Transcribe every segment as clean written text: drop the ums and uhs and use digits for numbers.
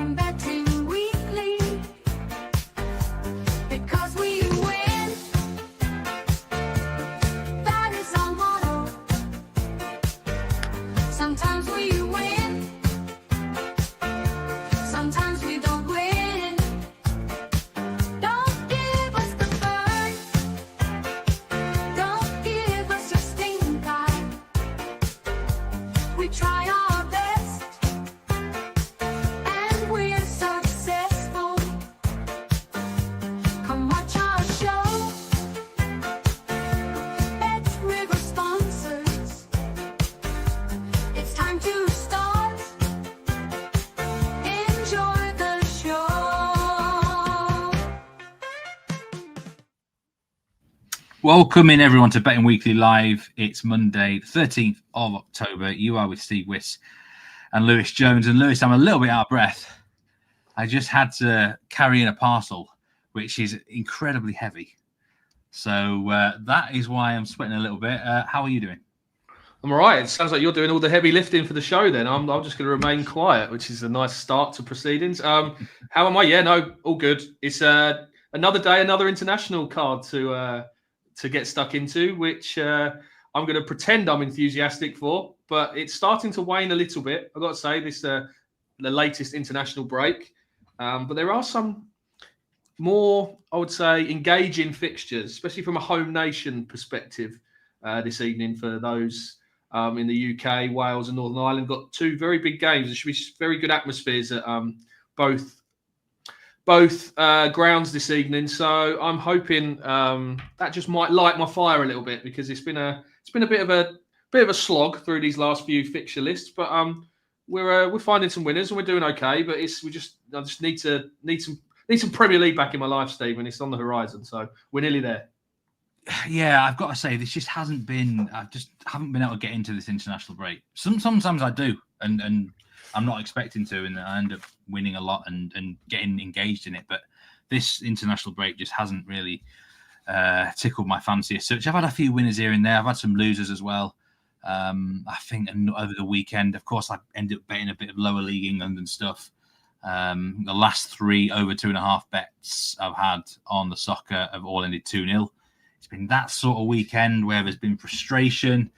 from Betting Weekly, because we win. That is our motto. Sometimes we win, sometimes we don't win. Don't give us the bird, don't give us your stinking eye. We try our best, and we're successful. Come watch our show. Bet River sponsors. It's time to start. Enjoy the show. Welcome in everyone to Betting Weekly Live. It's Monday, the 13th of October. You are with Steve Wyss and Lewis Jones. And Lewis, I'm a little bit out of breath. I just had to carry in a parcel, which is incredibly heavy. So that is why I'm sweating a little bit. How are you doing? I'm all right. It sounds like you're doing all the heavy lifting for the show then. I'm just going to remain quiet, which is a nice start to proceedings. How am I? Yeah, no, all good. It's another day, another international card to get stuck into, which I'm going to pretend I'm enthusiastic for, but it's starting to wane a little bit. I've got to say, this the latest international break. But there are some more, I would say, engaging fixtures, especially from a home nation perspective this evening for those in the UK, Wales and Northern Ireland. Got two very big games. There should be very good atmospheres at both grounds this evening. So I'm hoping that just might light my fire a little bit, because it's been a bit of a slog through these last few fixture lists. But we're finding some winners and we're doing okay. But I just need some Premier League back in my life, Stephen. It's on the horizon, so we're nearly there. Yeah, I've got to say, this just hasn't been. I just haven't been able to get into this international break. Sometimes I do, and I'm not expecting to, and I end up winning a lot and getting engaged in it. But this international break just hasn't really tickled my fancy as such. I've had a few winners here and there. I've had some losers as well. I think over the weekend, of course, I ended up betting a bit of lower league England and stuff. The last 3 over 2.5 bets I've had on the soccer have all ended 2-0. It's been that sort of weekend where there's been frustration.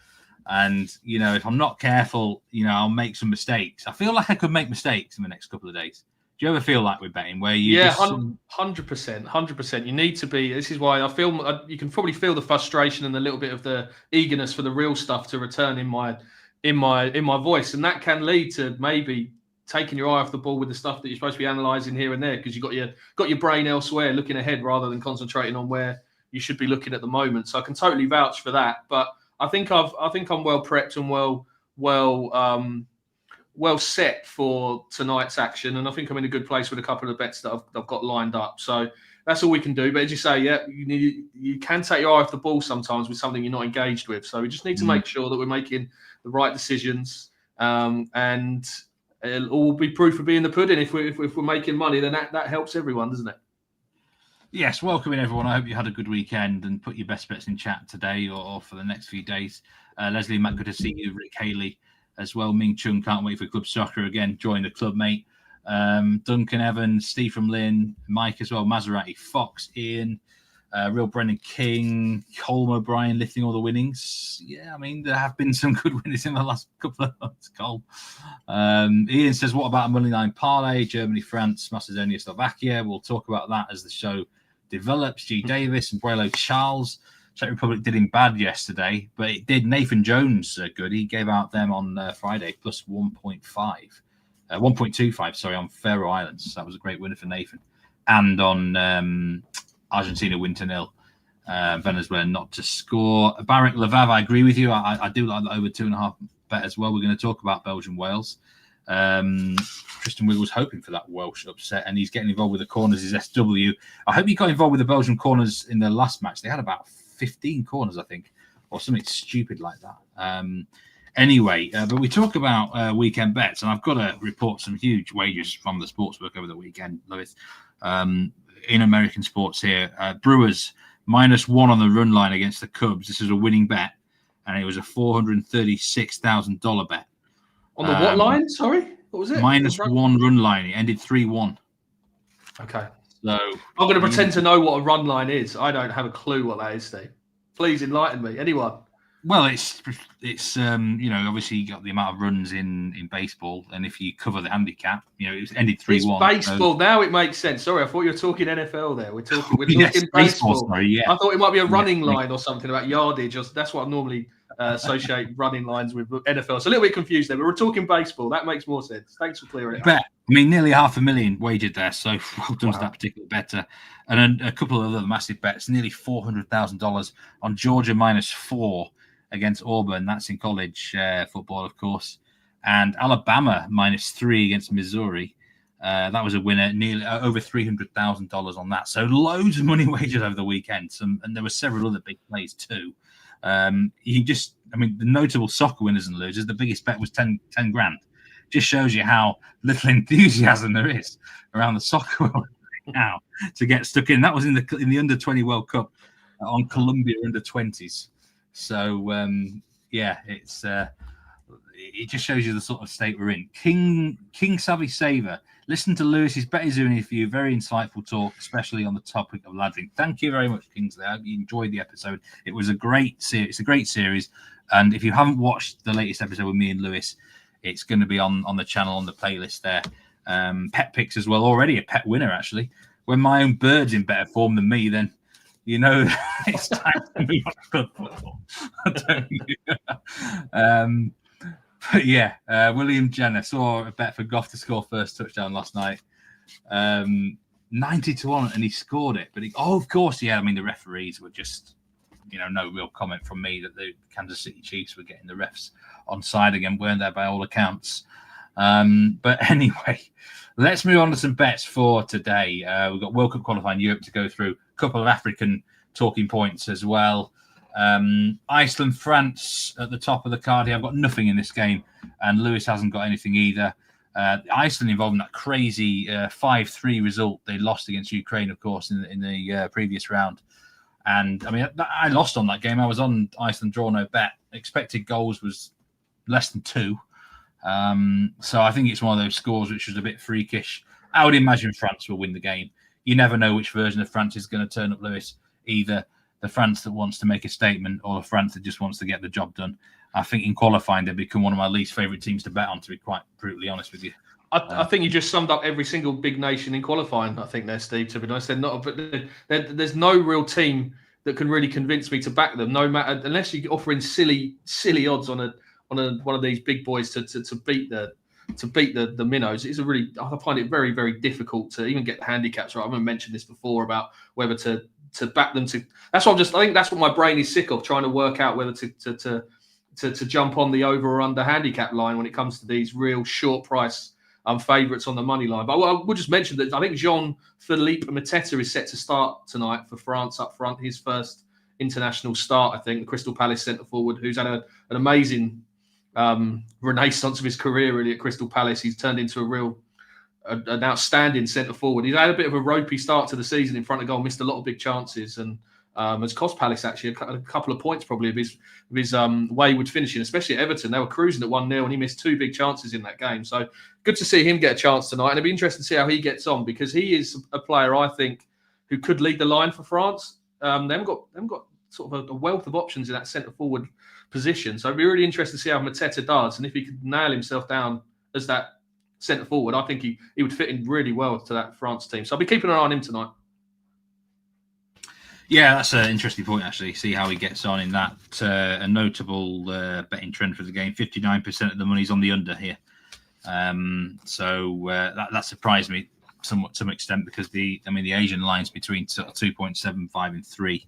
And, if I'm not careful, I'll make some mistakes. I feel like I could make mistakes in the next couple of days. Do you ever feel like with betting where you... Yeah, 100%. You need to be... This is why I feel... You can probably feel the frustration and a little bit of the eagerness for the real stuff to return in my voice. And that can lead to maybe taking your eye off the ball with the stuff that you're supposed to be analysing here and there, because you've got your brain elsewhere, looking ahead rather than concentrating on where you should be looking at the moment. So I can totally vouch for that. But I think I'm well prepped and well set for tonight's action, and I think I'm in a good place with a couple of bets that I've got lined up. So that's all we can do. But as you say, yeah, you can take your eye off the ball sometimes with something you're not engaged with. So we just need to make sure that we're making the right decisions, and it'll all be proof of being the pudding. If we're making money, then that helps everyone, doesn't it? Yes, welcome in everyone. I hope you had a good weekend and put your best bets in chat today or for the next few days. Leslie, Matt, good to see you. Rick Haley as well. Ming Chung, can't wait for Club Soccer again. Join the club, mate. Duncan Evans, Steve from Lynn, Mike as well, Maserati, Fox, Ian, Real Brendan King, Colm O'Brien lifting all the winnings. Yeah, I mean, there have been some good winners in the last couple of months, Colm. Ian says, what about a moneyline parlay? Germany, France, Macedonia, Slovakia. We'll talk about that as the show develops. G. Davis and Barlow Charles. Czech Republic did him bad yesterday, but it did Nathan Jones good. He gave out them on Friday, plus 1.25, sorry, on Faroe Islands. That was a great winner for Nathan. And on Argentina win to 0. Venezuela not to score. Barrick Lavav, I agree with you. I do like the over 2.5 bet as well. We're going to talk about Belgium Wales. Tristan Wiggles hoping for that Welsh upset, and he's getting involved with the corners. His SW. I hope he got involved with the Belgian corners in the last match. They had about 15 corners, I think, or something stupid like that. Anyway, but we talk about weekend bets, and I've got to report some huge wagers from the sportsbook over the weekend, Lewis. In American sports here, Brewers -1 on the run line against the Cubs. This is a winning bet, and it was a $436,000 bet. On the what line? Sorry? What was it? -1 run line. It ended 3-1. Okay. So I'm going to pretend to know what a run line is. I don't have a clue what that is, Steve. Please enlighten me. Anyone? Well, it's obviously you got the amount of runs in baseball, and if you cover the handicap, it ended 3-1. It's baseball. So... Now it makes sense. Sorry, I thought you were talking NFL there. We're talking yes, baseball. Sorry, yeah. I thought it might be a running line or something about yardage. That's what I normally associate running lines with NFL. So a little bit confused there, but we're talking baseball. That makes more sense. Thanks for clearing it up. Nearly $500,000 wagered there, so well done to that particular better. And a couple of other massive bets, nearly $400,000 on Georgia -4 against Auburn. That's in college football, of course. And Alabama -3 against Missouri. That was a winner, nearly over $300,000 on that. So loads of money wagered over the weekend. And there were several other big plays too. The notable soccer winners and losers, the biggest bet was 10 grand. Just shows you how little enthusiasm there is around the soccer world now to get stuck in. That was in the Under-20 World Cup on Colombia Under-20s. So it just shows you the sort of state we're in. King Savvy Saver. Listen to Lewis's Betty interview. Very insightful talk, especially on the topic of laddering. Thank you very much, Kingsley. I hope you enjoyed the episode. It was a great series. It's a great series. And if you haven't watched the latest episode with me and Lewis, it's going to be on the channel, on the playlist there. Pet picks as well. Already a pet winner, actually. When my own bird's in better form than me, then it's time to move on to club football. But yeah, William Jenner saw a bet for Goff to score first touchdown last night. 90-1, and he scored it. But of course, yeah. The referees were just, no real comment from me that the Kansas City Chiefs were getting the refs on side again, weren't they, by all accounts? But anyway, let's move on to some bets for today. We've got World Cup qualifying Europe to go through, a couple of African talking points as well. Iceland, France at the top of the card here. I've got nothing in this game, and Lewis hasn't got anything either. Iceland involved in that crazy 5-3 result. They lost against Ukraine, of course, in the previous round. And I lost on that game. I was on Iceland draw no bet. Expected goals was less than 2. So I think it's one of those scores which was a bit freakish. I would imagine France will win the game. You never know which version of France is going to turn up, Lewis. Either the France that wants to make a statement or the France that just wants to get the job done. I think in qualifying, they've become one of my least favourite teams to bet on, to be quite brutally honest with you. I think you just summed up every single big nation in qualifying, I think there, Steve, to be honest. There's no real team that can really convince me to back them, no matter, unless you're offering silly odds on one of these big boys to beat the minnows. I find it very, very difficult to even get the handicaps right. I haven't mentioned this before about whether to back them to. That's what I think that's what my brain is sick of, trying to work out whether to jump on the over or under handicap line when it comes to these real short price favourites on the money line. But I would just mention that I think Jean-Philippe Mateta is set to start tonight for France up front. His first international start, I think, the Crystal Palace centre forward, who's had an amazing renaissance of his career really at Crystal Palace. He's turned into an outstanding centre forward. He's had a bit of a ropey start to the season in front of goal, missed a lot of big chances, and has cost Palace actually a couple of points probably of his wayward finishing, especially at Everton. They were cruising at 1-0 and he missed 2 big chances in that game. So good to see him get a chance tonight, and it'll be interesting to see how he gets on, because he is a player I think who could lead the line for France. They haven't got sort of a wealth of options in that centre forward position. So it'd be really interesting to see how Mateta does, and if he could nail himself down as that centre forward, I think he would fit in really well to that France team. So I'll be keeping an eye on him tonight. Yeah, that's an interesting point, actually. See how he gets on in that. A notable betting trend for the game. 59% of the money's on the under here. So that surprised me somewhat to some extent, because the Asian line's between sort of 2.75 and 3.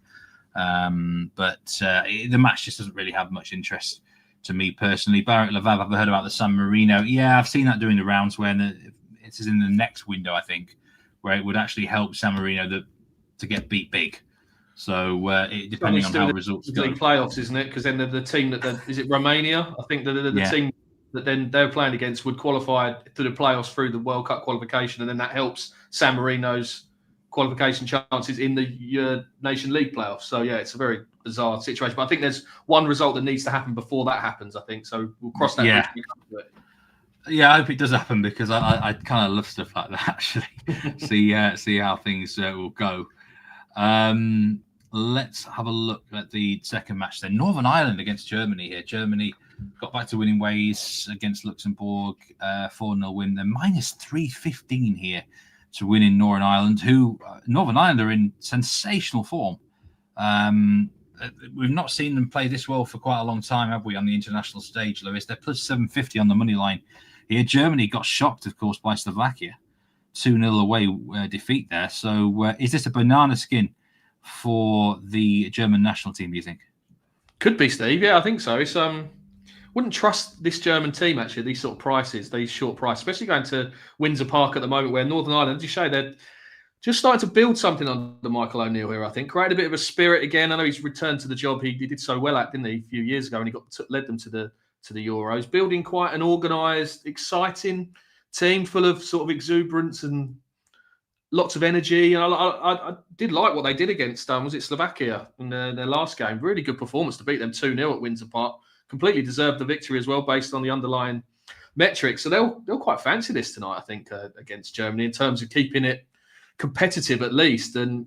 But the match just doesn't really have much interest to me personally. Barrett Lavav, I've heard about the San Marino. Yeah, I've seen that during the rounds where it is in the next window, I think, where it would actually help San Marino to get beat big. So depending on how results go. Playoffs, isn't it? Because then the team is it Romania? I think the team that then they're playing against would qualify to the playoffs through the World Cup qualification, and then that helps San Marino's qualification chances in the Nation League playoffs. So yeah, it's a very bizarre situation. But I think there's one result that needs to happen before that happens, I think. So we'll cross that bridge when we come to it. Yeah, I hope it does happen because I kind of love stuff like that. Actually, see how things will go. Let's have a look at the second match then. Northern Ireland against Germany here. Germany got back to winning ways against Luxembourg, 4-0 win. They're minus 315 here to win in Northern Ireland. Northern Ireland are in sensational form. We've not seen them play this well for quite a long time, have we, on the international stage, Lewis? They're plus 750 on the money line here. Germany got shocked, of course, by Slovakia. 2-0 away defeat there. So is this a banana skin for the German national team, do you think? Could be, Steve. Yeah, I think so. It's wouldn't trust this German team, actually, these sort of prices, these short prices, especially going to Windsor Park at the moment where Northern Ireland, as you say, they're just starting to build something under Michael O'Neill here, I think. Created a bit of a spirit again. I know he's returned to the job he did so well at, didn't he, a few years ago, and he led them to the Euros. Building quite an organised, exciting team full of sort of exuberance and lots of energy. And I did like what they did against, was it Slovakia in their last game? Really good performance to beat them 2-0 at Windsor Park. Completely deserved the victory as well, based on the underlying metrics. So they'll quite fancy this tonight, I think, against Germany in terms of keeping it competitive at least. And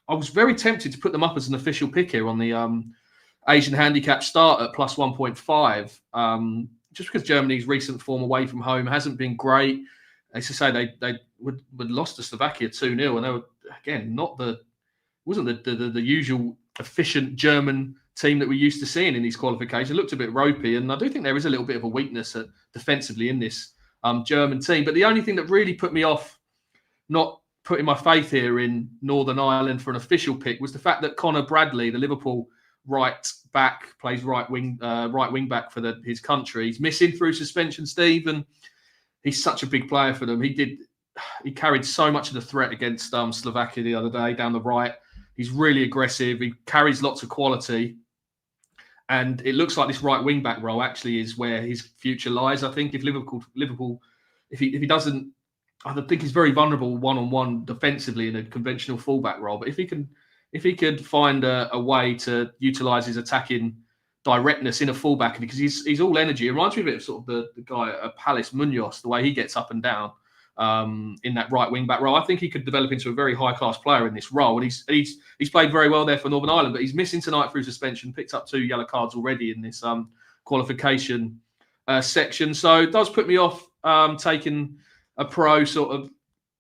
I was very tempted to put them up as an official pick here on the Asian handicap start at plus 1.5, just because Germany's recent form away from home hasn't been great. As I say, they would lost to Slovakia 2-0, and they were, again, wasn't the usual efficient German team that we're used to seeing in these qualifications. It looked a bit ropey, and I do think there is a little bit of a weakness defensively in this German team. But the only thing that really put me off not putting my faith here in Northern Ireland for an official pick was the fact that Conor Bradley, the Liverpool right back, plays right wing back for his country. He's missing through suspension, Steve, and he's such a big player for them. He carried so much of the threat against Slovakia the other day down the right. He's really aggressive. He carries lots of quality. And it looks like this right wing back role actually is where his future lies. I think if Liverpool, if he doesn't, I think he's very vulnerable one-on-one defensively in a conventional fullback role. But if he could find a way to utilise his attacking directness in a fullback, because he's all energy. It reminds me a bit of sort of the guy at Palace, Munoz, the way he gets up and down in that right wing back role. I think he could develop into a very high class player in this role, and he's played very well there for Northern Ireland. But he's missing tonight through suspension. Picked up 2 yellow cards already in this qualification section, so it does put me off taking a pro sort of,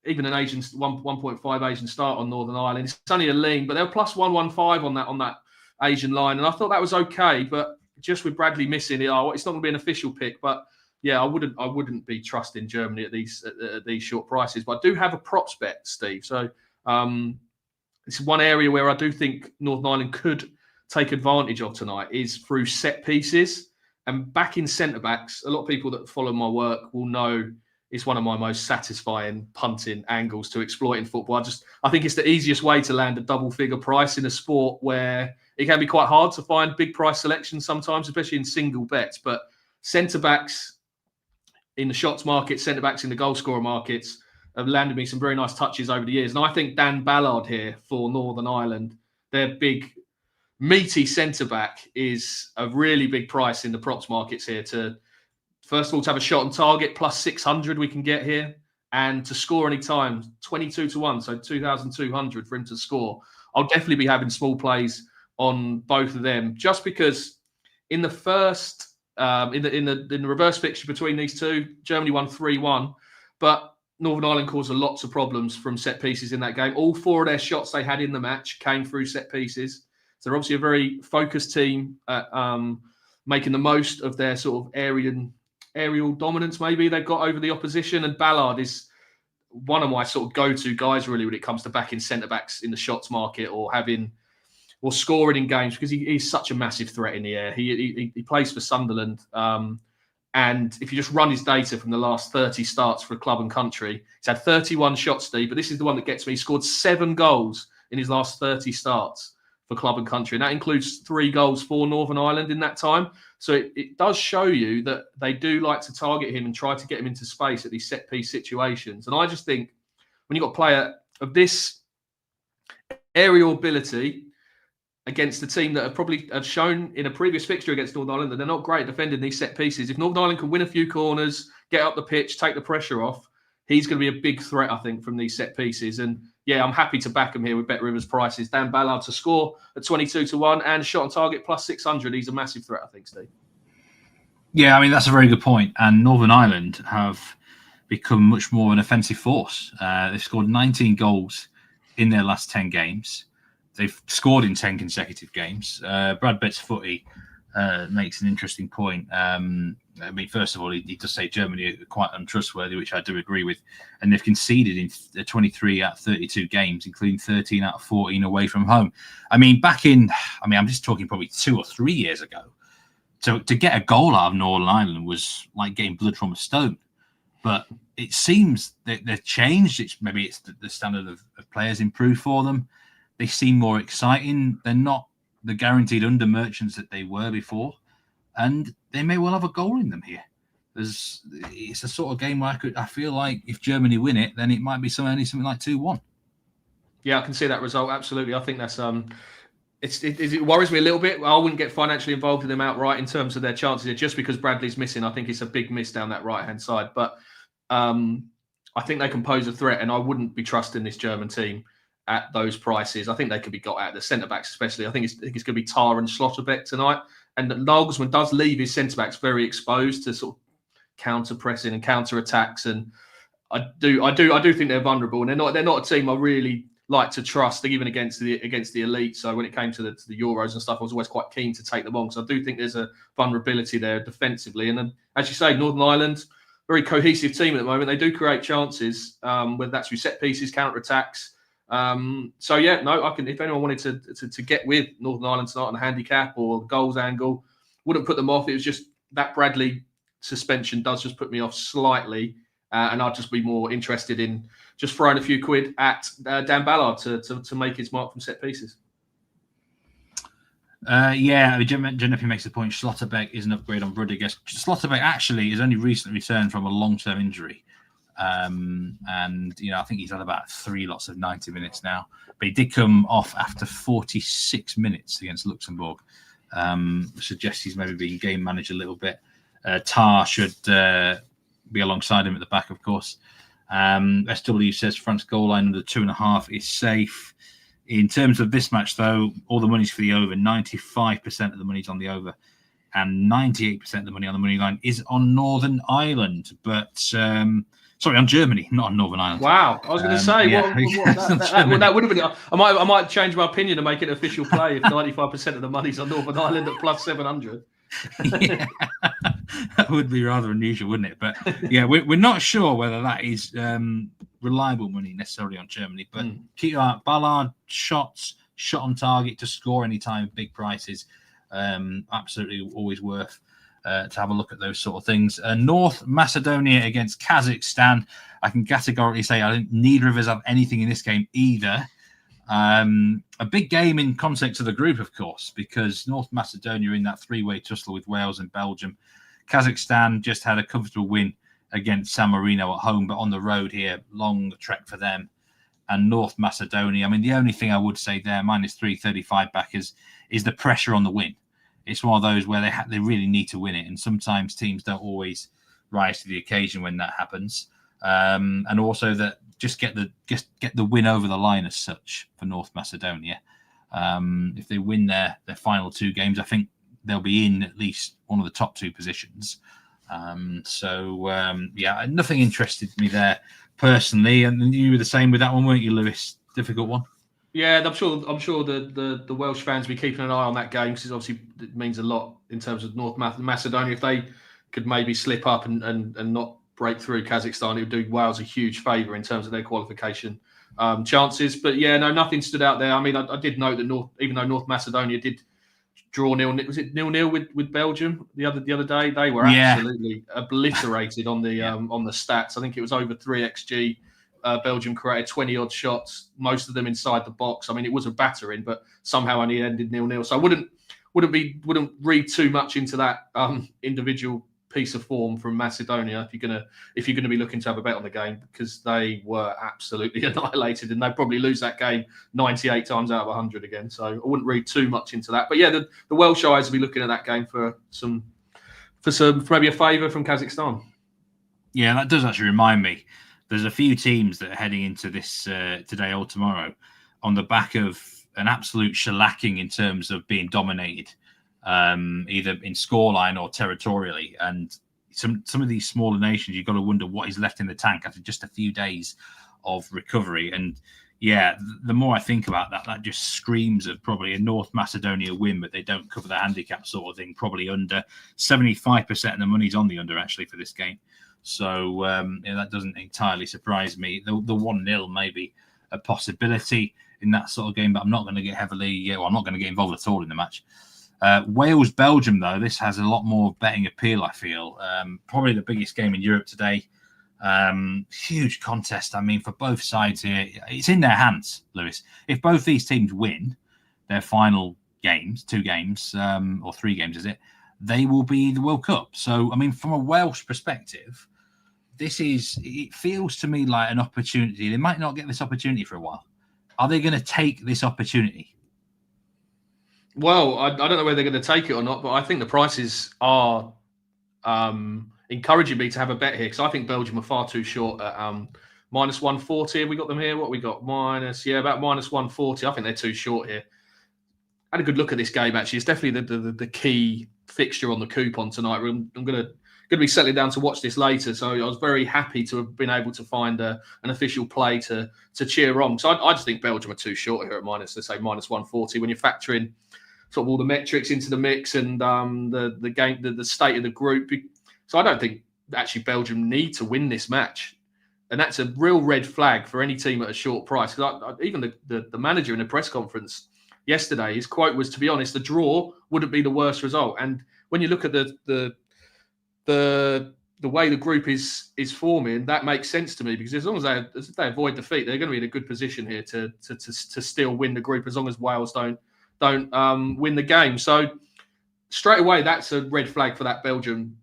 even an Asian 1.5 Asian start on Northern Ireland. It's only a lean, but they're plus 115 on that Asian line, and I thought that was okay. But just with Bradley missing it, it's not going to be an official pick. But yeah, I wouldn't be trusting Germany at these short prices. But I do have a props bet, Steve. So it's one area where I do think Northern Ireland could take advantage of tonight is through set pieces and back in centre backs. A lot of people that follow my work will know it's one of my most satisfying punting angles to exploit in football. I think it's the easiest way to land a double figure price in a sport where it can be quite hard to find big price selections sometimes, especially in single bets. But centre backs in the shots market, centre backs in the goal scorer markets have landed me some very nice touches over the years. And I think Dan Ballard here for Northern Ireland, their big meaty centre back, is a really big price in the props markets here to, first of all, to have a shot on target, plus 600 we can get here. And to score any time, 22-1, so 2,200 for him to score. I'll definitely be having small plays on both of them, just because in the first, in the reverse fixture between these two, Germany won 3-1, but Northern Ireland caused lots of problems from set pieces in that game. All 4 of their shots they had in the match came through set pieces. So they're obviously a very focused team at making the most of their sort of aerial dominance maybe they've got over the opposition. And Ballard is one of my sort of go-to guys really when it comes to backing centre-backs in the shots market or scoring in games, because he's such a massive threat in the air. He plays for Sunderland, and if you just run his data from the last 30 starts for club and country, he's had 31 shots, Steve, but this is the one that gets me. He scored 7 goals in his last 30 starts for club and country, and that includes 3 goals for Northern Ireland in that time. So it does show you that they do like to target him and try to get him into space at these set-piece situations. And I just think when you've got a player of this aerial ability against a team that have probably shown in a previous fixture against Northern Ireland that they're not great at defending these set pieces, if Northern Ireland can win a few corners, get up the pitch, take the pressure off, he's going to be a big threat, I think, from these set pieces. And yeah, I'm happy to back him here with Bet Rivers prices. Dan Ballard to score at 22-1 and shot on target plus 600. He's a massive threat, I think, Steve. Yeah, I mean, that's a very good point. And Northern Ireland have become much more an offensive force. They've scored 19 goals in their last 10 games. They've scored in 10 consecutive games. Brad Betts Footy makes an interesting point. I mean, first of all, he does say Germany are quite untrustworthy, which I do agree with. And they've conceded in 23 out of 32 games, including 13 out of 14 away from home. I mean, I'm just talking probably 2 or 3 years ago. So to get a goal out of Northern Ireland was like getting blood from a stone. But it seems that they've changed. Maybe it's the standard of players improved for them. They seem more exciting. They're not the guaranteed under merchants that they were before. And they may well have a goal in them here. It's a sort of game where I feel like if Germany win it, then it might be something like 2-1. Yeah, I can see that result. Absolutely. I think that's it worries me a little bit. I wouldn't get financially involved in them outright in terms of their chances. Just because Bradley's missing, I think it's a big miss down that right-hand side. But I think they can pose a threat, and I wouldn't be trusting this German team at those prices. I think they could be got at the centre-backs especially. I think it's going to be Tar and Schlotterbeck tonight. And Nagelsmann does leave his centre-backs very exposed to sort of counter-pressing and counter-attacks. And I do think they're vulnerable. And they're not a team I really like to trust, even against the elite. So when it came to the Euros and stuff, I was always quite keen to take them on. So I do think there's a vulnerability there defensively. And then, as you say, Northern Ireland, very cohesive team at the moment. They do create chances, whether that's through set pieces, counter-attacks. So yeah, no, I can. If anyone wanted to get with Northern Ireland tonight on a handicap or goals angle, wouldn't put them off. It was just that Bradley suspension does just put me off slightly, and I'd just be more interested in just throwing a few quid at Dan Ballard to make his mark from set pieces. Yeah, Jennifer makes the point. Schlotterbeck is an upgrade on Rudiger. Schlotterbeck actually is only recently returned from a long-term injury. And I think he's had about 3 lots of 90 minutes now, but he did come off after 46 minutes against Luxembourg. Suggests he's maybe being game managed a little bit. Tar should be alongside him at the back, of course. SW says France goal line under 2.5 is safe. In terms of this match, though, all the money's for the over. 95% of the money's on the over, and 98% of the money on the money line is on Northern Ireland. But sorry, on Germany, not on Northern Ireland. Wow, I was going to say, that would have been. I might change my opinion and make it an official play if 95% of the money's on Northern Ireland at plus 700. Yeah, that would be rather unusual, wouldn't it? But yeah, we're not sure whether that is reliable money necessarily on Germany. But keep your eye. Ballard shot on target to score anytime, big prices. Absolutely always worth to have a look at those sort of things. North Macedonia against Kazakhstan. I can categorically say I think neither of us have anything in this game either. A big game in context of the group, of course, because North Macedonia in that 3-way tussle with Wales and Belgium. Kazakhstan just had a comfortable win against San Marino at home, but on the road here, long trek for them. And North Macedonia, I mean, the only thing I would say there, minus 335 back, is the pressure on the win. It's one of those where they really need to win it, and sometimes teams don't always rise to the occasion when that happens. And also that just get the win over the line as such for North Macedonia. If they win their final 2 games, I think they'll be in at least one of the top 2 positions. Yeah, nothing interested me there personally. And you were the same with that one, weren't you, Lewis? Difficult one. Yeah, I'm sure the Welsh fans will be keeping an eye on that game because obviously it means a lot in terms of North Macedonia. If they could maybe slip up and not break through Kazakhstan, it would do Wales a huge favour in terms of their qualification chances. But yeah, no, nothing stood out there. I mean, I did note that even though North Macedonia did draw 0-0 with Belgium the other day, they were absolutely obliterated on the stats. I think it was over 3xG. Belgium created 20 odd shots, most of them inside the box. I mean, it was a battering, but somehow only ended 0-0. So I wouldn't read too much into that individual piece of form from Macedonia if you're gonna be looking to have a bet on the game, because they were absolutely annihilated and they probably lose that game 98 times out of 100 again. So I wouldn't read too much into that. But yeah, the Welsh eyes will be looking at that game for maybe a favour from Kazakhstan. Yeah, that does actually remind me. There's a few teams that are heading into this today or tomorrow on the back of an absolute shellacking in terms of being dominated, either in scoreline or territorially. And some of these smaller nations, you've got to wonder what is left in the tank after just a few days of recovery. And yeah, the more I think about that, that just screams of probably a North Macedonia win, but they don't cover the handicap sort of thing. Probably under 75% of the money's on the under actually for this game. So that doesn't entirely surprise me. The 1-0 may be a possibility in that sort of game, but I'm not going to get I'm not going to get involved at all in the match. Wales, Belgium, though, this has a lot more betting appeal, I feel. Probably the biggest game in Europe today. Huge contest. I mean, for both sides here, it's in their hands, Lewis. If both these teams win their final games, 2 games, or 3 games, is it? They will be the World Cup. So, I mean, from a Welsh perspective, it feels to me like an opportunity. They might not get this opportunity for a while. Are they going to take this opportunity? Well, I don't know whether they're going to take it or not, but I think the prices are encouraging me to have a bet here because I think Belgium are far too short at minus 140. Have we got them here? What we got? About minus 140. I think they're too short here. I had a good look at this game, actually. It's definitely the key fixture on the coupon tonight. I'm going to be settling down to watch this later, so I was very happy to have been able to find an official play to cheer on. So I just think Belgium are too short here at minus 140 when you factor in sort of all the metrics into the mix and the game, the state of the group. So I don't think actually Belgium need to win this match, and that's a real red flag for any team at a short price. Because even the manager in the press conference yesterday, his quote was, "To be honest, the draw wouldn't be the worst result." And when you look at the way the group is forming, that makes sense to me because as long as they avoid defeat, they're going to be in a good position here to still win the group as long as Wales don't win the game. So straight away, that's a red flag for that Belgium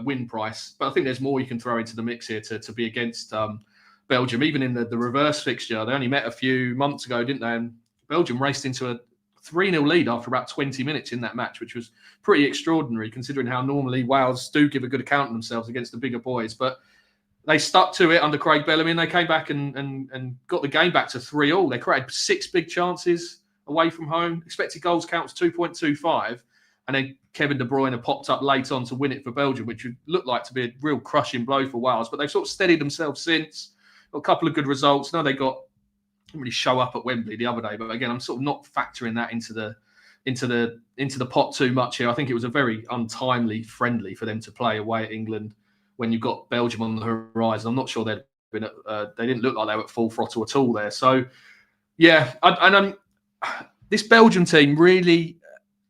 win price. But I think there's more you can throw into the mix here to be against Belgium. Even in the reverse fixture, they only met a few months ago, didn't they? And Belgium raced into a 3-0 lead after about 20 minutes in that match, which was pretty extraordinary considering how normally Wales do give a good account of themselves against the bigger boys. But they stuck to it under Craig Bellamy and they came back and got the game back to 3-3. They created 6 big chances away from home. Expected goals counts 2.25. And then Kevin De Bruyne popped up late on to win it for Belgium, which would look like to be a real crushing blow for Wales. But they've sort of steadied themselves since. Got a couple of good results. Now they didn't really show up at Wembley the other day, but again, I'm sort of not factoring that into the pot too much here. I think it was a very untimely friendly for them to play away at England when you've got Belgium on the horizon. I'm not sure they didn't look like they were at full throttle at all there. So yeah, this Belgium team really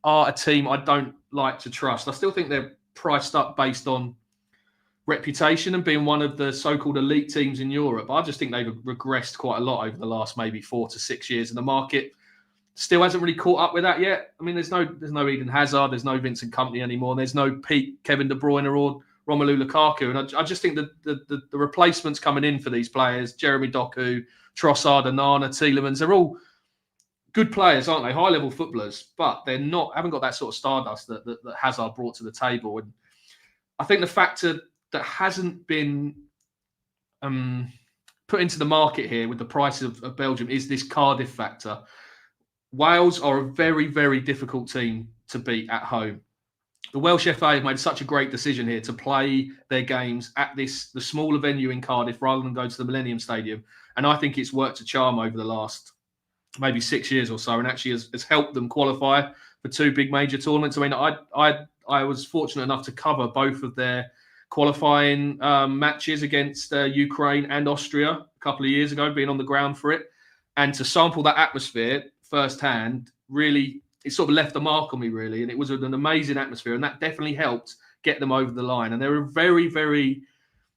are a team I don't like to trust. I still think they're priced up based on reputation and being one of the so-called elite teams in Europe. I just think they've regressed quite a lot over the last maybe 4 to 6 years, and the market still hasn't really caught up with that yet. I mean, there's no Eden Hazard, there's no Vincent Kompany anymore, there's no peak Kevin De Bruyne or Romelu Lukaku, and I just think that the replacements coming in for these players, Jeremy Doku, Trossard, Onana, Tielemans, they're all good players, aren't they? High-level footballers, but haven't got that sort of stardust that Hazard brought to the table. And I think the factor that hasn't been put into the market here with the price of Belgium is this Cardiff factor. Wales are a very, very difficult team to beat at home. The Welsh FA have made such a great decision here to play their games at the smaller venue in Cardiff rather than go to the Millennium Stadium. And I think it's worked a charm over the last maybe 6 years or so and actually has helped them qualify for 2 big major tournaments. I mean, I was fortunate enough to cover both of their qualifying matches against Ukraine and Austria a couple of years ago, being on the ground for it. And to sample that atmosphere firsthand, really, it sort of left a mark on me, really. And it was an amazing atmosphere. And that definitely helped get them over the line. And they were very, very,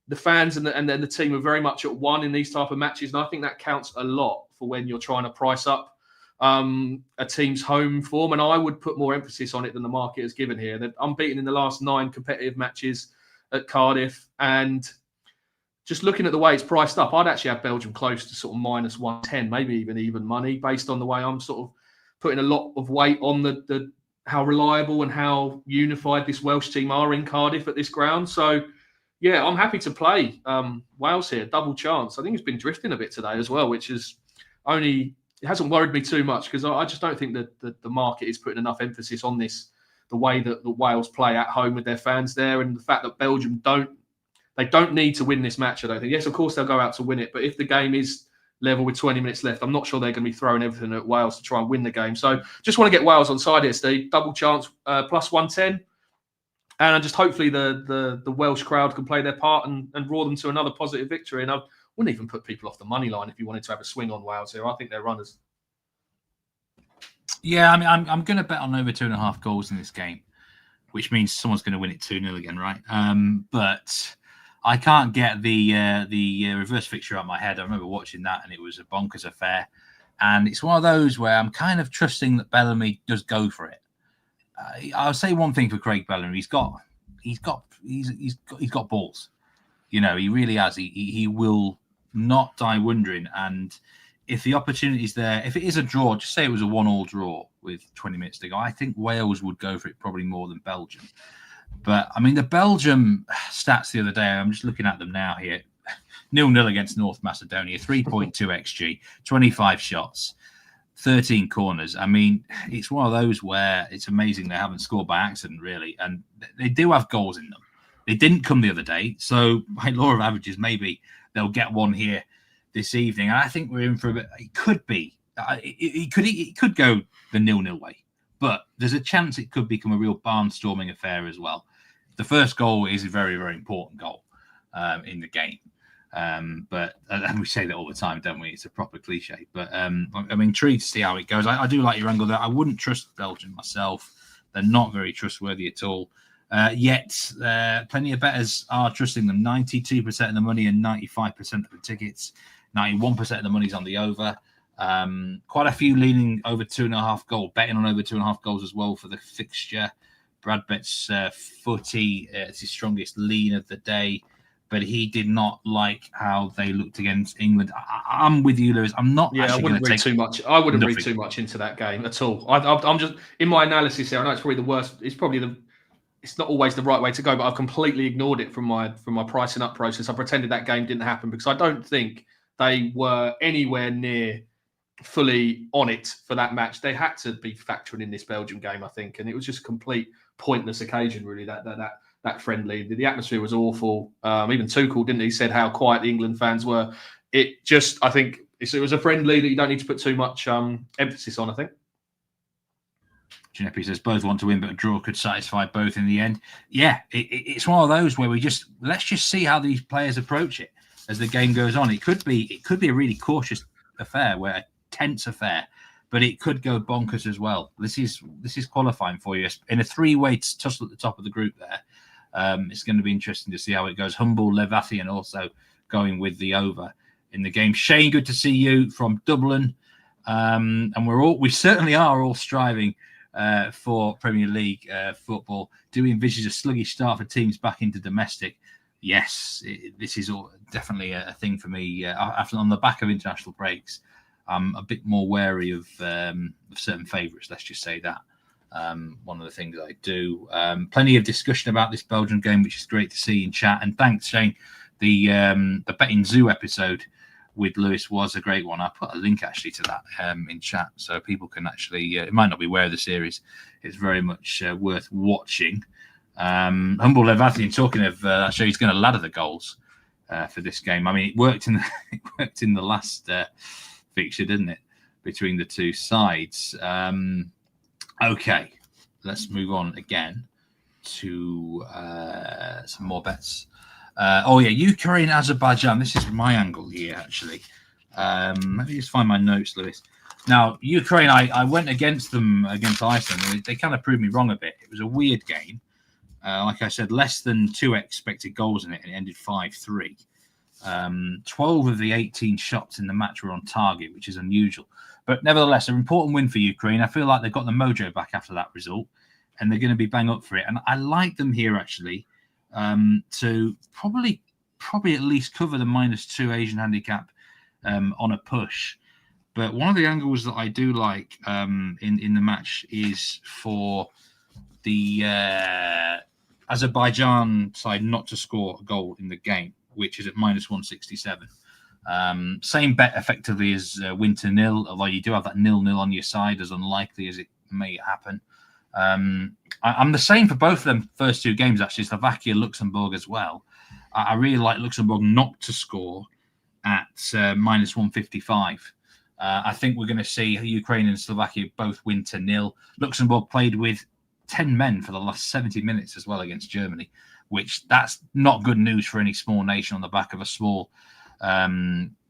the fans and the team are very much at one in these type of matches. And I think that counts a lot for when you're trying to price up a team's home form. And I would put more emphasis on it than the market has given here. They're unbeaten in the last 9 competitive matches at Cardiff, and just looking at the way it's priced up, I'd actually have Belgium close to sort of minus 110, maybe even money, based on the way I'm sort of putting a lot of weight on the how reliable and how unified this Welsh team are in Cardiff at this ground. So Yeah, I'm happy to play Wales here. Double chance. I think it's been drifting a bit today as well, which is it hasn't worried me too much because I just don't think that the market is putting enough emphasis on this, the way that the Wales play at home with their fans there, and the fact that Belgium don't need to win this match, I don't think. Yes, of course, they'll go out to win it, but if the game is level with 20 minutes left, I'm not sure they're going to be throwing everything at Wales to try and win the game. So just want to get Wales on side here, Steve. Double chance, plus 110. And just hopefully the Welsh crowd can play their part and roar them to another positive victory. And I wouldn't even put people off the money line if you wanted to have a swing on Wales here. I think they're runners. Yeah, I mean, I'm going to bet on over 2.5 goals in this game, which means someone's going to win it 2-0 again, right? But I can't get the reverse fixture out of my head. I remember watching that, and it was a bonkers affair. And it's one of those where I'm kind of trusting that Bellamy does go for it. I'll say one thing for Craig Bellamy: he's got balls. You know, he really has. He will not die wondering. And if the opportunity is there, if it is a draw, just say it was a 1-1 draw with 20 minutes to go, I think Wales would go for it probably more than Belgium. But I mean, the Belgium stats the other day, I'm just looking at them now here. 0-0 against North Macedonia, 3.2 XG, 25 shots, 13 corners. I mean, it's one of those where it's amazing they haven't scored by accident, really. And they do have goals in them. They didn't come the other day. So by law of averages, maybe they'll get one here this evening. And I think we're in for a bit. It could be. It could go the 0-0 way. But there's a chance it could become a real barnstorming affair as well. The first goal is a very, very important goal in the game. But and we say that all the time, don't we? It's a proper cliche. But I'm intrigued to see how it goes. I do like your angle there. I wouldn't trust Belgium myself. They're not very trustworthy at all. Yet plenty of bettors are trusting them. 92% of the money and 95% of the tickets. 91% of the money's on the over. Quite a few leaning over 2.5 goals, betting on over 2.5 goals as well for the fixture. Brad bets footy. It's his strongest lean of the day, but he did not like how they looked against England. I'm with you, Lewis. I'm not. Yeah, I wouldn't read too much. I wouldn't read too much into that game at all. I'm just in my analysis here. I know it's probably the worst. It's not always the right way to go, but I've completely ignored it from my pricing up process. I pretended that game didn't happen because I don't think they were anywhere near fully on it for that match. They had to be factoring in this Belgium game, I think, and it was just a complete pointless occasion, really. That friendly, the atmosphere was awful. Even Tuchel, didn't he, said how quiet the England fans were. It just, I think, it was a friendly that you don't need to put too much emphasis on, I think. Ginepi says both want to win, but a draw could satisfy both in the end. Yeah, it's one of those where let's just see how these players approach it as the game goes on. It could be a really cautious affair, where a tense affair, but it could go bonkers as well. This is qualifying for you in a 3-way tussle at the top of the group there. It's going to be interesting to see how it goes. Humble Levathian also going with the over in the game. Shane, good to see you from Dublin. And we certainly are all striving for Premier League football. Do we envisage a sluggish start for teams back into domestic? Yes, this is definitely a thing for me. After on the back of international breaks, I'm a bit more wary of certain favourites. Let's just say that. One of the things I do. Plenty of discussion about this Belgian game, which is great to see in chat. And thanks, Shane. The Betting Zoo episode with Lewis was a great one. I put a link actually to that in chat, so people can actually. It might not be aware of the series. It's very much worth watching. Humble Levathian, talking of that show, he's going to ladder the goals for this game. I mean, it worked in the last fixture, didn't it, between the two sides? Okay, let's move on again to some more bets. Ukraine, Azerbaijan. This is my angle here, actually. Let me just find my notes, Lewis. Now, Ukraine, I went against them against Iceland. They kind of proved me wrong a bit. It was a weird game. Like I said, less than 2 expected goals in it, and it ended 5-3. 12 of the 18 shots in the match were on target, which is unusual. But nevertheless, an important win for Ukraine. I feel like they've got the mojo back after that result, and they're going to be bang up for it. And I like them here, actually, to probably at least cover the -2 Asian handicap on a push. But one of the angles that I do like in the match is for the Azerbaijan side not to score a goal in the game, which is at -167. Same bet effectively as win to nil, although you do have that 0-0 on your side, as unlikely as it may happen. I'm the same for both of them first two games, actually, Slovakia, Luxembourg as well. I really like Luxembourg not to score at -155. I think we're going to see Ukraine and Slovakia both win to nil. Luxembourg played with 10 men for the last 70 minutes as well against Germany, which that's not good news for any small nation on the back of a small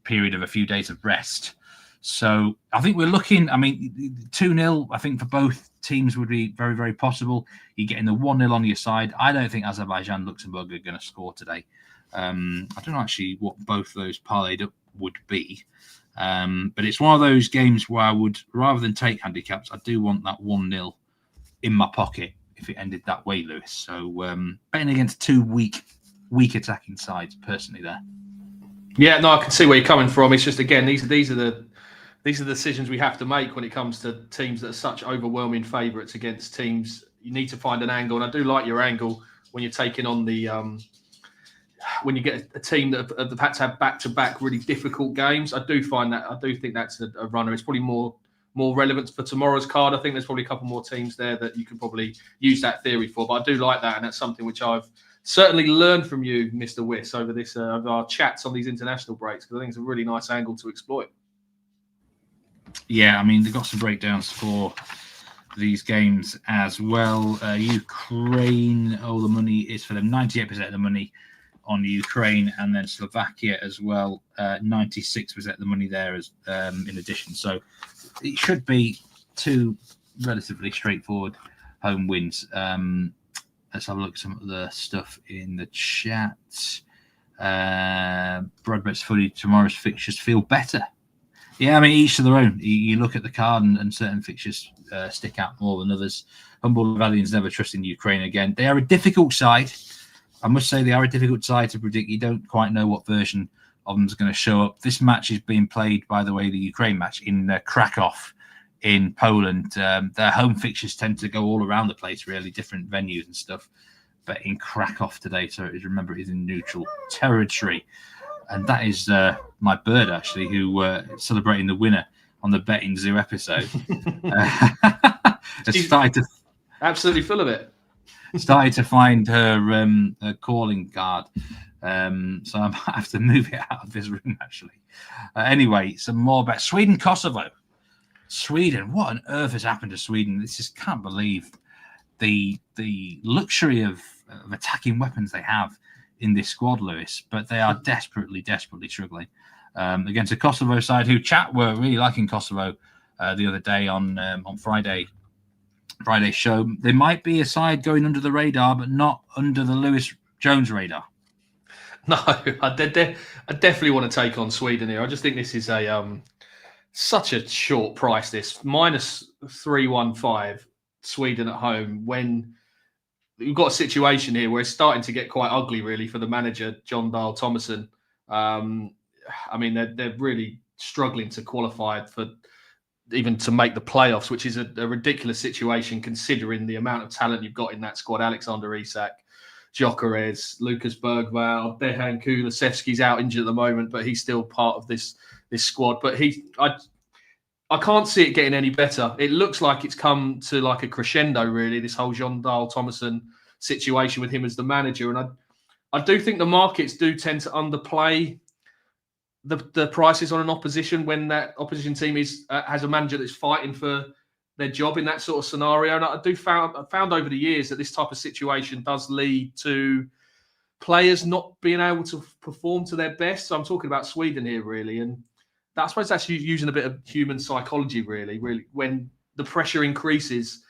period of a few days of rest. So I think we're looking, 2-0, I think for both teams would be very, very possible. You're getting the 1-0 on your side. I don't think Azerbaijan, Luxembourg are going to score today. I don't know actually what both those parlayed up would be. But it's one of those games where I would, rather than take handicaps, I do want that 1-0 in my pocket if it ended that way, Lewis. So betting against two weak attacking sides, personally, there. Yeah, no, I can see where you're coming from. It's just, again, these are the decisions we have to make when it comes to teams that are such overwhelming favourites against teams. You need to find an angle, and I do like your angle when you're taking on the when you get a team that have had to have back-to-back really difficult games. I do think that's a runner. It's probably more relevant for tomorrow's card. I think there's probably a couple more teams there that you could probably use that theory for. But I do like that, and that's something which I've certainly learned from you, Mr. Wyss, over this over our chats on these international breaks, because I think it's a really nice angle to exploit. Yeah, they've got some breakdowns for these games as well. Ukraine, the money is for them. 98% of the money on Ukraine, and then Slovakia as well. 96% of the money there as in addition. So it should be two relatively straightforward home wins. Let's have a look at some of the stuff in the chat. Broadbet's Footy, tomorrow's fixtures feel better. Yeah, each to their own. You look at the card and certain fixtures stick out more than others. Humble Valiants never trusting Ukraine again. They are a difficult side. I must say they are a difficult side to predict. You don't quite know what version of them is going to show up. This match is being played, by the way, the Ukraine match in Krakow in Poland. Their home fixtures tend to go all around the place, really, different venues and stuff. But in Krakow today, so remember, it is in neutral territory. And that is my bird, actually, who celebrating the winner on the Betting Zoo episode. Has started to absolutely full of it. Started to find her calling card. So I might have to move it out of this room, actually. Anyway, some more bets. Sweden, Kosovo. Sweden, what on earth has happened to Sweden? This just can't believe the luxury of attacking weapons they have in this squad, Lewis, but they are desperately struggling against a Kosovo side who were really liking Kosovo the other day on Friday's show. They might be a side going under the radar, but not under the Lewis Jones radar. No, I definitely want to take on Sweden here. I just think this is such a short price. This -315 Sweden at home, when you've got a situation here where it's starting to get quite ugly, really, for the manager, Jon Dahl Tomasson. They're really struggling to qualify for even to make the playoffs, which is a ridiculous situation considering the amount of talent you've got in that squad. Alexander Isak, Gyökeres, Lucas Bergvall, Dejan Kulusevski's out injured at the moment, but he's still part of this squad. But I can't see it getting any better. It looks like it's come to like a crescendo, really, this whole Jon Dahl Tomasson situation with him as the manager. And I do think the markets do tend to underplay the prices on an opposition when that opposition team has a manager that's fighting for their job in that sort of scenario. And I found over the years that this type of situation does lead to players not being able to perform to their best. So I'm talking about Sweden here, really. And I suppose that's using a bit of human psychology, really. When the pressure increases,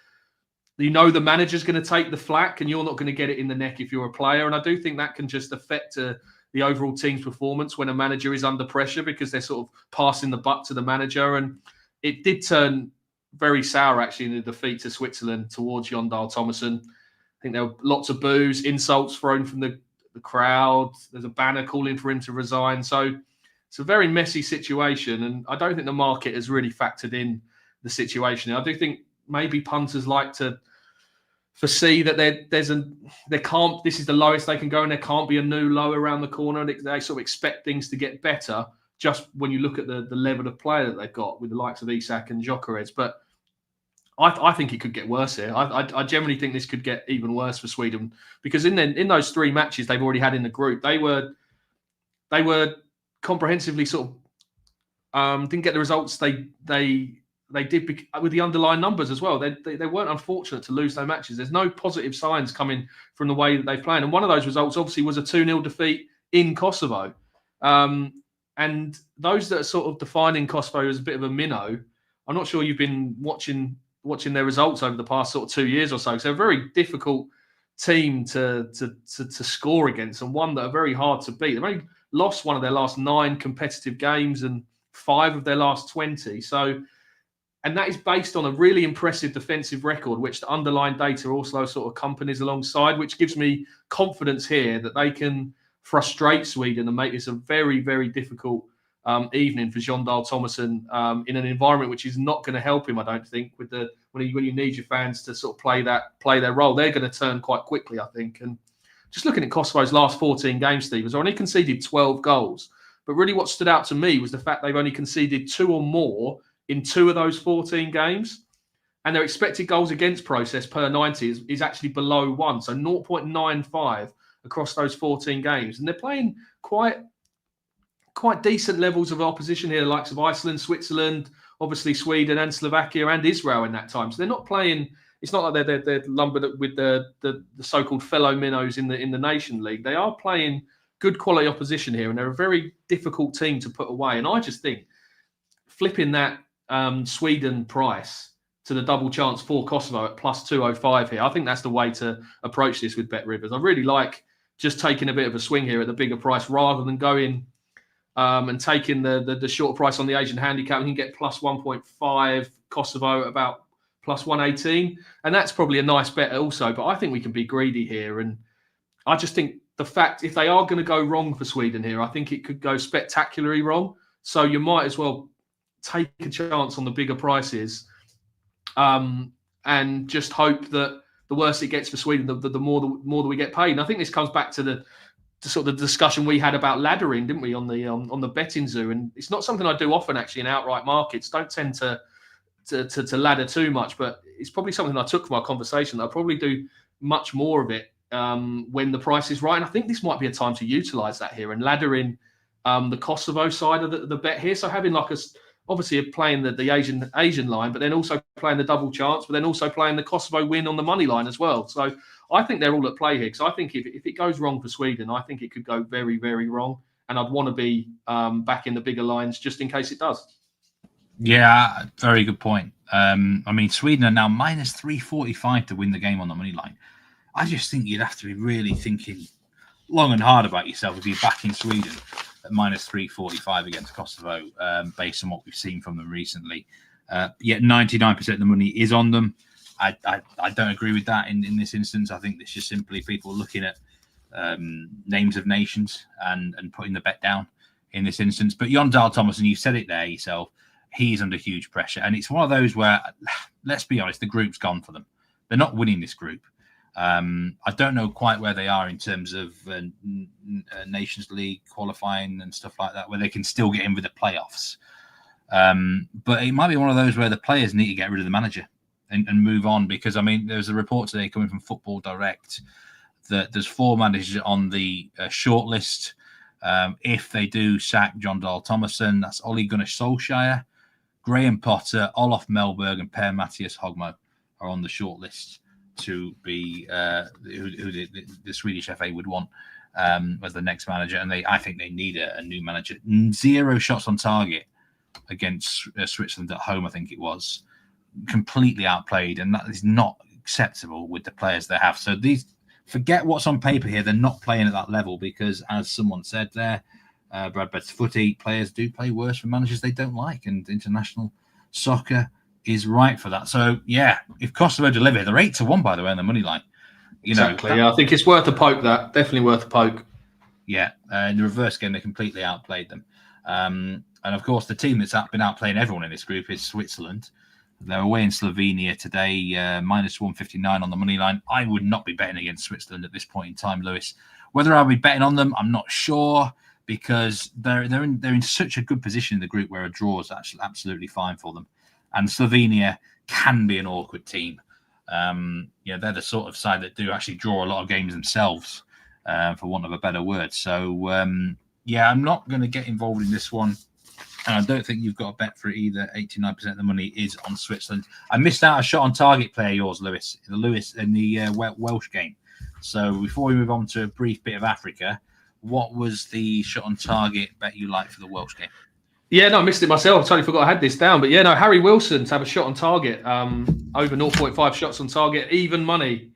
the manager's going to take the flak and you're not going to get it in the neck if you're a player. And I do think that can just affect the overall team's performance when a manager is under pressure, because they're sort of passing the buck to the manager. And it did turn very sour, actually, in the defeat to Switzerland towards Jon Dahl Tomasson. I think there were lots of boos, insults thrown from the crowd. There's a banner calling for him to resign. So it's a very messy situation, and I don't think the market has really factored in the situation. I do think maybe punters like to foresee that this is the lowest they can go, and there can't be a new low around the corner. They sort of expect things to get better just when you look at the level of play that they've got with the likes of Isak and Gyökeres. But I think it could get worse here. I generally think this could get even worse for Sweden, because in those 3 matches they've already had in the group, they were comprehensively sort of didn't get the results they did with the underlying numbers as well. They weren't unfortunate to lose those matches. There's no positive signs coming from the way that they played. And one of those results obviously was a 2-0 defeat in Kosovo. And those that are sort of defining Kosovo as a bit of a minnow, I'm not sure you've been watching their results over the past sort of 2 years or so. So they're a very difficult team to score against, and one that are very hard to beat. They've only lost one of their last 9 competitive games and 5 of their last 20. So, and that is based on a really impressive defensive record, which the underlying data also sort of accompanies alongside, which gives me confidence here that they can frustrate Sweden and make this a very, very difficult evening for Jon Dahl Tomasson in an environment which is not going to help him, I don't think, with when you need your fans to sort of play their role. They're going to turn quite quickly, I think. And just looking at Kosovo's last 14 games, Steve, has only conceded 12 goals. But really what stood out to me was the fact they've only conceded 2 or more in 2 of those 14 games. And their expected goals against process per 90 is actually below 1. So 0.95 across those 14 games. And they're playing quite decent levels of opposition here, the likes of Iceland, Switzerland, obviously Sweden and Slovakia and Israel in that time. So they're not playing. It's not like they're lumbered with the so-called fellow minnows in the Nation League. They are playing good quality opposition here, and they're a very difficult team to put away. And I just think flipping that Sweden price to the double chance for Kosovo at plus 205 here, I think that's the way to approach this with Bet Rivers. I really like just taking a bit of a swing here at the bigger price rather than going and taking the short price on the Asian handicap. You can get plus 1.5, Kosovo about plus 118. And that's probably a nice bet also. But I think we can be greedy here. And I just think the fact, if they are going to go wrong for Sweden here, I think it could go spectacularly wrong. So you might as well take a chance on the bigger prices and just hope that the worse it gets for Sweden, the more that we get paid. And I think this comes back to the sort of the discussion we had about laddering, didn't we, on the betting zoo? And it's not something I do often actually in outright markets. Don't tend to ladder too much, but it's probably something I took from our conversation. I'll probably do much more of it when the price is right. And I think this might be a time to utilize that here and ladder in the Kosovo side of the bet here. So having like obviously playing the Asian line, but then also playing the double chance, but then also playing the Kosovo win on the money line as well. So I think they're all at play here, because I think if it goes wrong for Sweden, I think it could go very, very wrong. And I'd want to be back in the bigger lines just in case it does. Yeah, very good point. I mean, Sweden are now minus 345 to win the game on the money line. I just think you'd have to be really thinking long and hard about yourself if you're backing Sweden at minus 345 against Kosovo, based on what we've seen from them recently. Yet 99% of the money is on them. I don't agree with that in this instance. I think it's just simply people looking at names of nations and putting the bet down in this instance. But Jon Dahl Tomasson, you said it there yourself, he's under huge pressure. And it's one of those where, let's be honest, the group's gone for them. They're not winning this group. I don't know quite where they are in terms of Nations League qualifying and stuff like that, where they can still get in with the playoffs. But it might be one of those where the players need to get rid of the manager and move on, because, I mean, there's a report today coming from Football Direct that there's 4 managers on the shortlist. If they do sack Jon Dahl Tomasson, that's Ole Gunnar Solskjaer, Graham Potter, Olof Mellberg, and Per-Mattias Hogmo are on the shortlist to be who the Swedish FA would want as the next manager. And I think they need a new manager. 0 shots on target against Switzerland at home, I think it was. Completely outplayed, and that is not acceptable with the players they have. So forget what's on paper here. They're not playing at that level because, as someone said there, Brad Bed's footy, players do play worse for managers they don't like, and international soccer is right for that. So, yeah, if Kosovo deliver, they're 8-1, by the way, on the money line. Exactly. I think it's worth a poke. That definitely worth a poke. Yeah, in the reverse game, they completely outplayed them. And of course, the team that's been outplaying everyone in this group is Switzerland. They're away in Slovenia today, minus 159 on the money line. I would not be betting against Switzerland at this point in time, Lewis. Whether I'll be betting on them, I'm not sure, because they're in such a good position in the group where a draw is actually absolutely fine for them. And Slovenia can be an awkward team. They're the sort of side that do actually draw a lot of games themselves, for want of a better word. So, I'm not going to get involved in this one. And I don't think you've got a bet for it either. 89% of the money is on Switzerland. I missed out a shot on target player, yours, Lewis, in the Welsh game. So before we move on to a brief bit of Africa, what was the shot on target bet you like for the Welsh game? Yeah, no, I missed it myself. I totally forgot I had this down. But yeah, no, Harry Wilson to have a shot on target, over 0.5 shots on target, even money.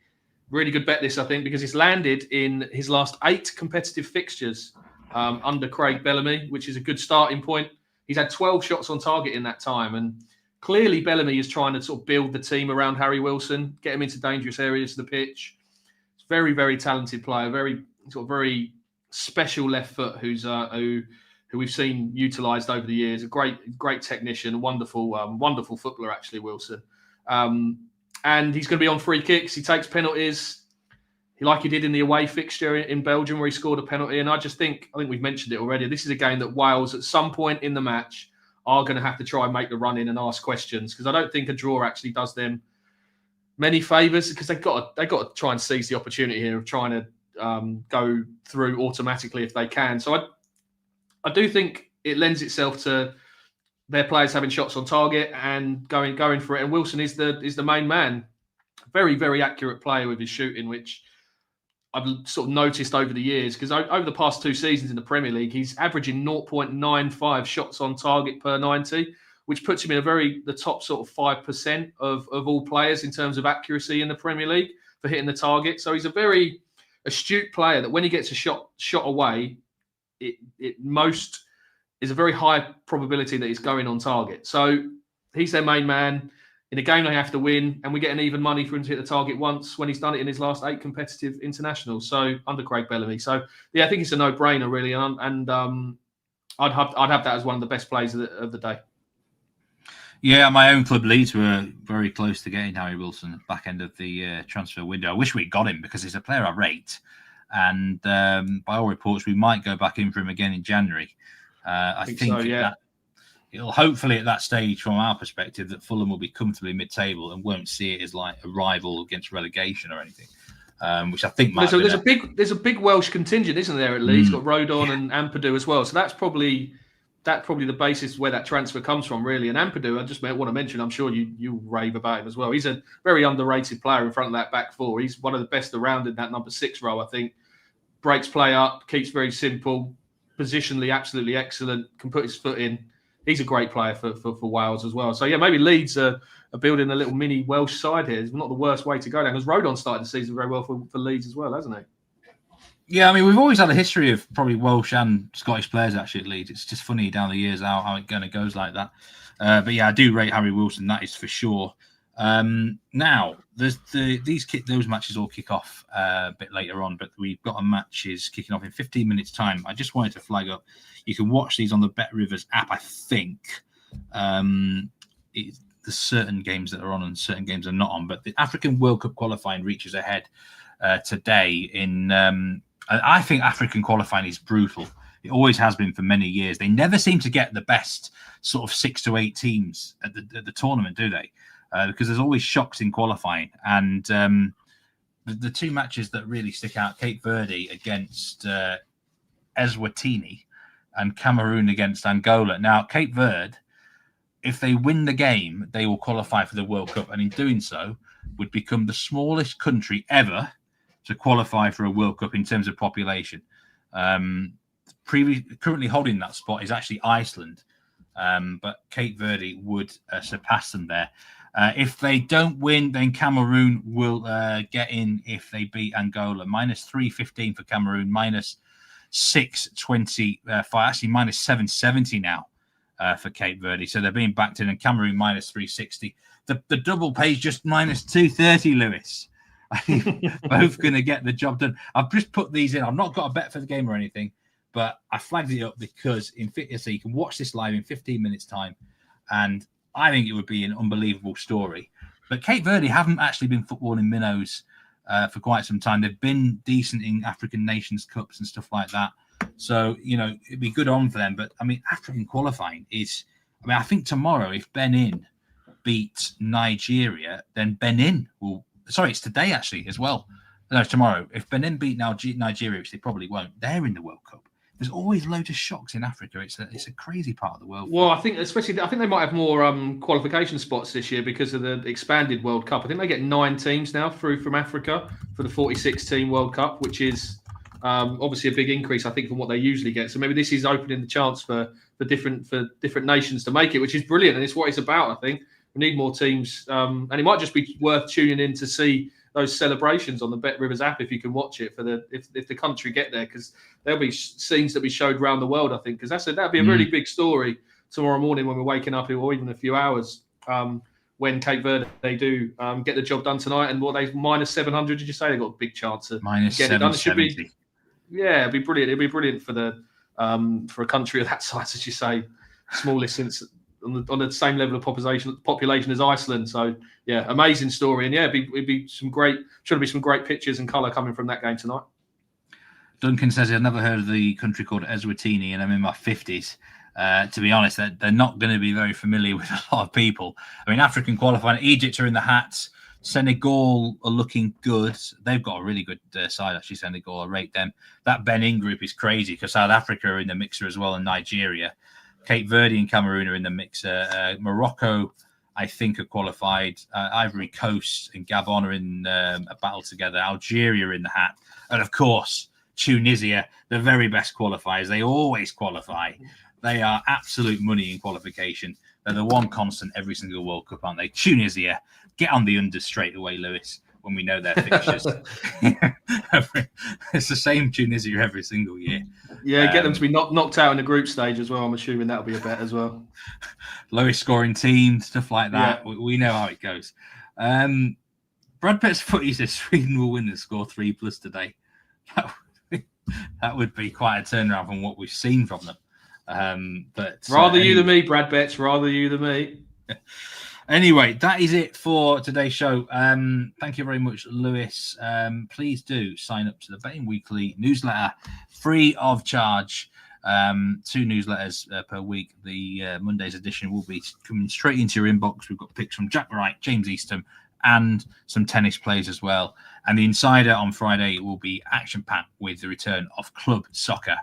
Really good bet this, I think, because it's landed in his last 8 competitive fixtures under Craig Bellamy, which is a good starting point. He's had 12 shots on target in that time. And clearly Bellamy is trying to sort of build the team around Harry Wilson, get him into dangerous areas of the pitch. It's very, very talented player, very special left foot who we've seen utilised over the years. A great technician, wonderful footballer, actually, Wilson. And he's going to be on free kicks. He takes penalties, like he did in the away fixture in Belgium, where he scored a penalty. And I think we've mentioned it already. This is a game that Wales, at some point in the match, are going to have to try and make the run in and ask questions, because I don't think a draw actually does them many favours, because they've got to try and seize the opportunity here of trying to go through automatically if they can. So I do think it lends itself to their players having shots on target and going for it. And Wilson is the main man. Very, very accurate player with his shooting, which I've sort of noticed over the years, because over the past 2 seasons in the Premier League, he's averaging 0.95 shots on target per 90, which puts him in the top sort of 5% of all players in terms of accuracy in the Premier League for hitting the target. So he's a very astute player that when he gets a shot away, it is a very high probability that he's going on target. So he's their main man. In a game they have to win, and we get an even money for him to hit the target once when he's done it in his last 8 competitive internationals. So under Craig Bellamy. So yeah, I think it's a no-brainer really, and I'd have that as one of the best plays of the day. Yeah, my own club Leeds were very close to getting Harry Wilson at the back end of the transfer window. I wish we'd got him, because he's a player I rate, and by all reports we might go back in for him again in January. I think so, yeah. It'll hopefully at that stage, from our perspective, that Fulham will be comfortably mid-table and won't see it as like a rival against relegation or anything, which I think might. There's a big Welsh contingent, isn't there? At least got Rodon and Ampadu as well. So that's probably the basis where that transfer comes from, really. And Ampadu, I just want to mention, I'm sure you rave about him as well. He's a very underrated player in front of that back four. He's one of the best around in that number 6 role, I think. Breaks play up, keeps very simple, positionally absolutely excellent, can put his foot in. He's a great player for Wales as well. So, yeah, maybe Leeds are building a little mini Welsh side here. It's not the worst way to go down, because Rodon started the season very well for Leeds as well, hasn't he? Yeah, I mean, we've always had a history of probably Welsh and Scottish players actually at Leeds. It's just funny down the years how it kind of goes like that. But, yeah, I do rate Harry Wilson, that is for sure. Now, those matches all kick off a bit later on, but we've got matches kicking off in 15 minutes' time. I just wanted to flag up, you can watch these on the Bet Rivers app, I think. There's certain games that are on and certain games are not on, but the African World Cup qualifying reaches ahead today. I think African qualifying is brutal. It always has been for many years. They never seem to get the best sort of 6 to 8 teams at the tournament, do they? Because there's always shocks in qualifying. And the 2 matches that really stick out, Cape Verde against Eswatini and Cameroon against Angola. Now, Cape Verde, if they win the game, they will qualify for the World Cup. And in doing so, would become the smallest country ever to qualify for a World Cup in terms of population. Currently holding that spot is actually Iceland. But Cape Verde would surpass them there. If they don't win, then Cameroon will get in if they beat Angola. Minus 315 for Cameroon, minus 625, actually minus 770 now for Cape Verde. So they're being backed in, and Cameroon minus 360. The double pays just minus 230, Lewis. Both going to get the job done. I've just put these in. I've not got a bet for the game or anything, but I flagged it up because so you can watch this live in 15 minutes time. And I think it would be an unbelievable story. But Cape Verde haven't actually been footballing minnows for quite some time. They've been decent in African Nations Cups and stuff like that. So, it'd be good on for them. But, African qualifying is... I think tomorrow, if Benin beat Nigeria, then Benin will... Sorry, it's today, actually, as well. No, tomorrow. If Benin beat Nigeria, which they probably won't, they're in the World Cup. There's always loads of shocks in Africa. It's a crazy part of the world. Well, I think they might have more qualification spots this year because of the expanded World Cup. I think they get 9 teams now through from Africa for the 46-team World Cup, which is obviously a big increase, I think, from what they usually get. So maybe this is opening the chance for different nations to make it, which is brilliant, and it's what it's about. I think we need more teams, and it might just be worth tuning in to see those celebrations on the Bet Rivers app if you can watch it if the country get there, because there'll be scenes that be showed around the world, I think, because that'd be a really big story tomorrow morning when we're waking up, or even a few hours when Cape Verde they do get the job done tonight. And what they minus 700, did you say? They've got a big chance of getting it done. It should be, it'd be brilliant. It'd be brilliant for a country of that size, as you say, smallest since on the same level of population as Iceland. So yeah, amazing story, and yeah, it'd be some great pictures and colour coming from that game tonight. Duncan says I've never heard of the country called Eswatini, and I'm in my 50s. To be honest, they're not going to be very familiar with a lot of people. African qualifying, Egypt are in the hats. Senegal are looking good. They've got a really good side, actually. Senegal, I rate them. That Benin group is crazy because South Africa are in the mixer as well, and Nigeria. Cape Verde and Cameroon are in the mixer. Morocco, I think, are qualified. Ivory Coast and Gabon are in a battle together. Algeria are in the hat. And, of course, Tunisia, the very best qualifiers. They always qualify. They are absolute money in qualification. They're the one constant every single World Cup, aren't they? Tunisia, get on the unders straight away, Lewis, when we know their fixtures. It's the same Tunisia every single year. Yeah, get them to be knocked out in the group stage as well. I'm assuming that'll be a bet as well. Lowest scoring team, stuff like that. Yeah. We know how it goes. Brad Pitt's footy says Sweden will win the score 3+ today. That would be quite a turnaround from what we've seen from them. But rather you than me, Brad Betts. Rather you than me. Anyway, that is it for today's show. Thank you very much, Lewis. Please do sign up to the Betting Weekly newsletter, free of charge. 2 newsletters per week. The Monday's edition will be coming straight into your inbox. We've got picks from Jack Wright, James Eastham, and some tennis plays as well. And the Insider on Friday will be action-packed with the return of club soccer.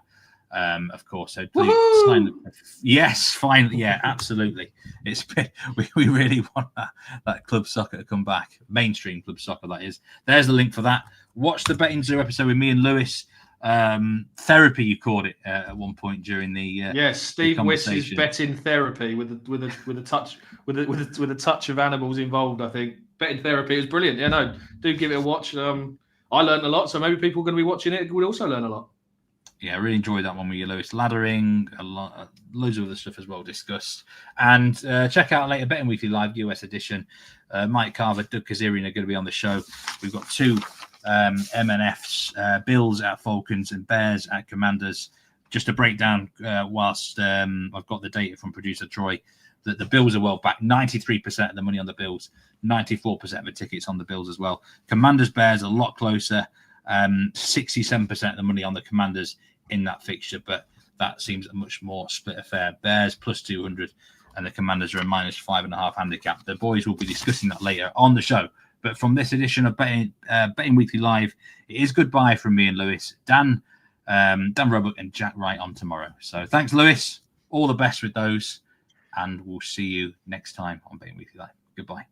Of course, so please sign up. Yes, finally, yeah, absolutely. It's been, we really want that club soccer to come back, mainstream club soccer. That is. There's the link for that. Watch the Betting Zoo episode with me and Lewis. Therapy, you called it at one point during the Steve Wyss's betting therapy with a touch of animals involved. I think betting therapy was brilliant. Yeah, no, do give it a watch. I learned a lot, so maybe people going to be watching it would also learn a lot. Yeah, I really enjoyed that one with you, Lewis. Laddering, loads of other stuff as well discussed. And check out later Betting Weekly Live US edition. Mike Carver, Doug Kazarian are going to be on the show. We've got 2 MNFs, Bills at Falcons and Bears at Commanders. Just to break down, whilst I've got the data from producer Troy, that the Bills are well back. 93% of the money on the Bills, 94% of the tickets on the Bills as well. Commanders, Bears a lot closer. 67% of the money on the Commanders in that fixture, but that seems a much more split affair. Bears plus 200 and the Commanders are a minus 5.5 handicap. The boys will be discussing that later on the show. But from this edition of Betting Weekly Live, it is goodbye from me and Lewis. Dan Roebuck and Jack Wright on tomorrow. So thanks, Lewis. All the best with those, and we'll see you next time on Betting Weekly Live. Goodbye.